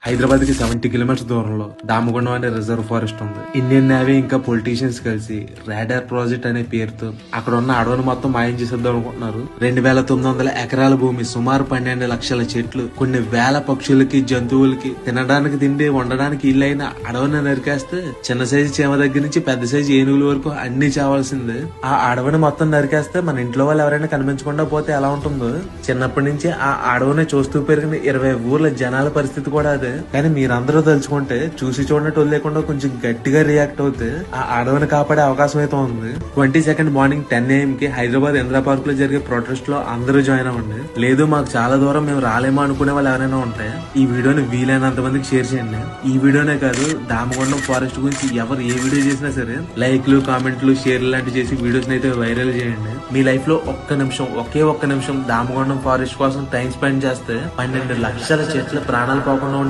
హైదరాబాద్ కి 70 కిలోమీటర్స్ దూరంలో దామగుండం అనే రిజర్వ్ ఫారెస్ట్ ఉంది. ఇండియన్ నేవీ ఇంకా పొలిటీషియన్స్ కలిసి రాడార్ ప్రాజెక్ట్ అనే పేరుతో అక్కడ ఉన్న అడవిని మొత్తం మాయం చేసేద్దాం అనుకుంటున్నారు. 2900 ఎకరాల భూమి, సుమారు 12 లక్షల చెట్లు, కొన్ని వేల పక్షులకి, జంతువులకి తినడానికి తిండి, వండడానికి ఇల్లైన అడవిని నరికేస్తే చిన్న సైజు చీమ దగ్గర నుంచి పెద్ద సైజు ఏనుగుల వరకు అన్ని చావాల్సిందే. ఆ అడవిని మొత్తం నరికేస్తే మన ఇంట్లో వాళ్ళు ఎవరైనా కనిపించకుండా పోతే ఎలా ఉంటుందో, చిన్నప్పటి నుంచి ఆ అడవిని చూస్తూ పెరిగిన 20 ఊర్ల జనాల పరిస్థితి కూడా అదే. కానీ మీరందరూ తలుచుకుంటే చూసి చూడనట్టు లేకుండా కొంచెం గట్టిగా రియాక్ట్ అవుతే ఆ అడవిని కాపాడే అవకాశం అయితే ఉంది. 22 మార్నింగ్ 10 AM కి హైదరాబాద్ ఇందిరా పార్క్ లో జరిగే ప్రొటెస్ట్ లో అందరూ జాయిన్ అవ్వండి. లేదు మాకు చాలా దూరం, మేము రాలేమో అనుకునే వాళ్ళు ఎవరైనా ఉంటే ఈ వీడియోని వీలైనంత మందికి షేర్ చేయండి. ఈ వీడియోనే కాదు, దామగుండం ఫారెస్ట్ గురించి ఎవరు ఏ వీడియో చేసినా సరే లైక్లు, కామెంట్లు, షేర్లు లాంటి చేసి వీడియోస్ అయితే వైరల్ చేయండి. మీ లైఫ్ లో ఒకే ఒక్క నిమిషం దామగుండం ఫారెస్ట్ కోసం టైం స్పెండ్ చేస్తే 12 లక్షల చెట్ల ప్రాణాలు పోకుండా